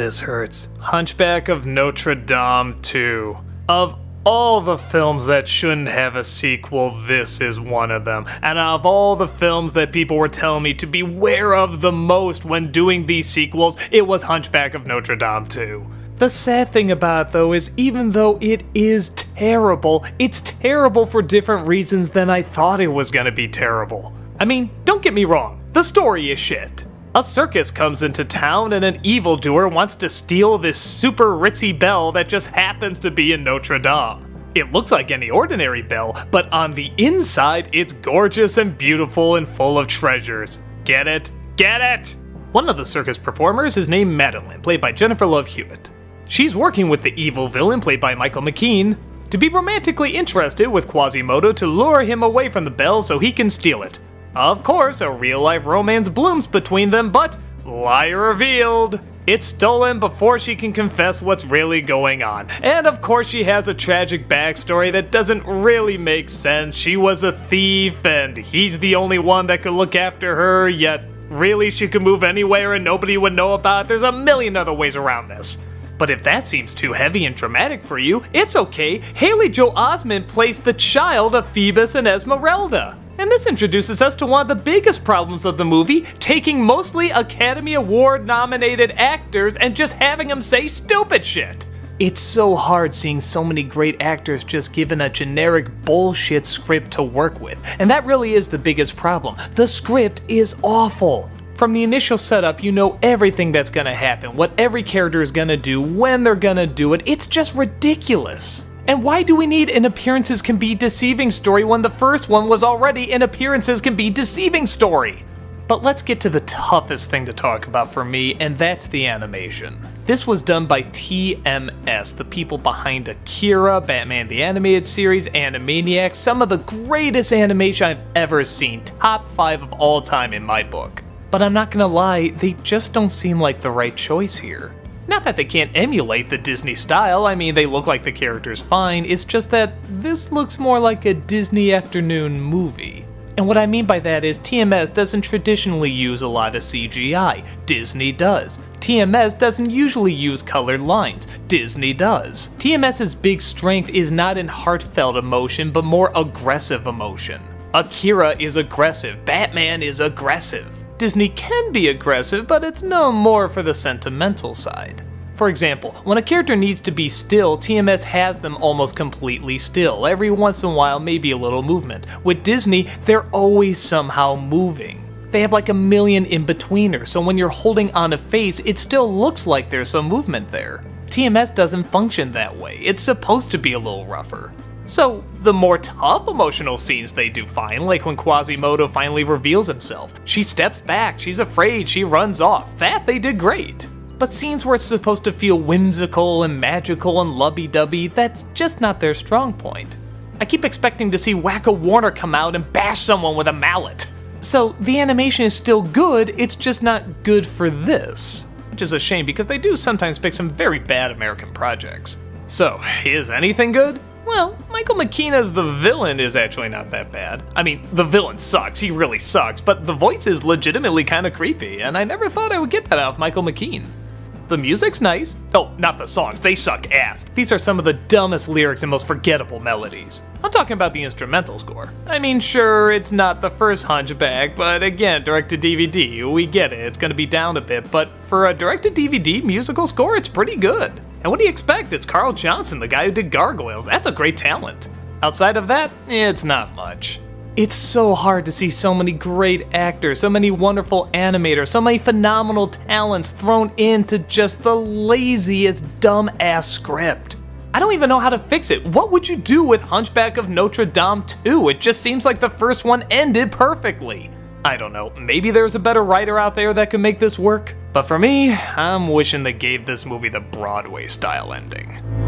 this hurts. Hunchback of Notre Dame 2. Of all the films that shouldn't have a sequel, this is one of them. And of all the films that people were telling me to beware of the most when doing these sequels, it was Hunchback of Notre Dame 2. The sad thing about it though is even though it is terrible, it's terrible for different reasons than I thought it was gonna be terrible. I mean, don't get me wrong, the story is shit. A circus comes into town and an evildoer wants to steal this super ritzy bell that just happens to be in Notre Dame. It looks like any ordinary bell, but on the inside it's gorgeous and beautiful and full of treasures. Get it? Get it? One of the circus performers is named Madeline, played by Jennifer Love Hewitt. She's working with the evil villain, played by Michael McKean, to be romantically interested with Quasimodo to lure him away from the bell so he can steal it. Of course, a real-life romance blooms between them, but lie revealed. It's stolen before she can confess what's really going on. And of course she has a tragic backstory that doesn't really make sense. She was a thief and he's the only one that could look after her, yet really she could move anywhere and nobody would know about it. There's a million other ways around this. But if that seems too heavy and dramatic for you, it's okay. Haley Joel Osment plays the child of Phoebus and Esmeralda. And this introduces us to one of the biggest problems of the movie, taking mostly Academy Award nominated actors and just having them say stupid shit. It's so hard seeing so many great actors just given a generic bullshit script to work with, and that really is the biggest problem. The script is awful. From the initial setup, you know everything that's gonna happen, what every character is gonna do, when they're gonna do it. It's just ridiculous. And why do we need an appearances can be deceiving story when the first one was already an appearances can be deceiving story? But let's get to the toughest thing to talk about for me, and that's the animation. This was done by TMS, the people behind Akira, Batman the Animated Series, Animaniacs, some of the greatest animation I've ever seen, top 5 of all time in my book. But I'm not gonna lie, they just don't seem like the right choice here. Not that they can't emulate the Disney style, I mean they look like the characters fine, it's just that this looks more like a Disney afternoon movie. And what I mean by that is TMS doesn't traditionally use a lot of CGI, Disney does. TMS doesn't usually use colored lines, Disney does. TMS's big strength is not in heartfelt emotion, but more aggressive emotion. Akira is aggressive, Batman is aggressive. Disney can be aggressive, but it's no more for the sentimental side. For example, when a character needs to be still, TMS has them almost completely still. Every once in a while, maybe a little movement. With Disney, they're always somehow moving. They have like a million in-betweeners, so when you're holding on a face, it still looks like there's some movement there. TMS doesn't function that way. It's supposed to be a little rougher. So, the more tough emotional scenes they do fine, like when Quasimodo finally reveals himself. She steps back, she's afraid, she runs off. That they did great. But scenes where it's supposed to feel whimsical and magical and lovey-dovey, that's just not their strong point. I keep expecting to see Wacko Warner come out and bash someone with a mallet. So, the animation is still good, it's just not good for this. Which is a shame because they do sometimes pick some very bad American projects. So, is anything good? Well, Michael McKean as the villain is actually not that bad. I mean, the villain sucks, he really sucks, but the voice is legitimately kinda creepy, and I never thought I would get that out of Michael McKean. The music's nice. Oh, not the songs, they suck ass. These are some of the dumbest lyrics and most forgettable melodies. I'm talking about the instrumental score. I mean, sure, it's not the first Hunchback, but again, direct-to-DVD, we get it, it's gonna be down a bit, but for a direct-to-DVD musical score, it's pretty good. And what do you expect? It's Carl Johnson, the guy who did Gargoyles. That's a great talent. Outside of that, it's not much. It's so hard to see so many great actors, so many wonderful animators, so many phenomenal talents thrown into just the laziest dumb-ass script. I don't even know how to fix it. What would you do with Hunchback of Notre Dame 2? It just seems like the first one ended perfectly. I don't know, maybe there's a better writer out there that could make this work? But for me, I'm wishing they gave this movie the Broadway-style ending.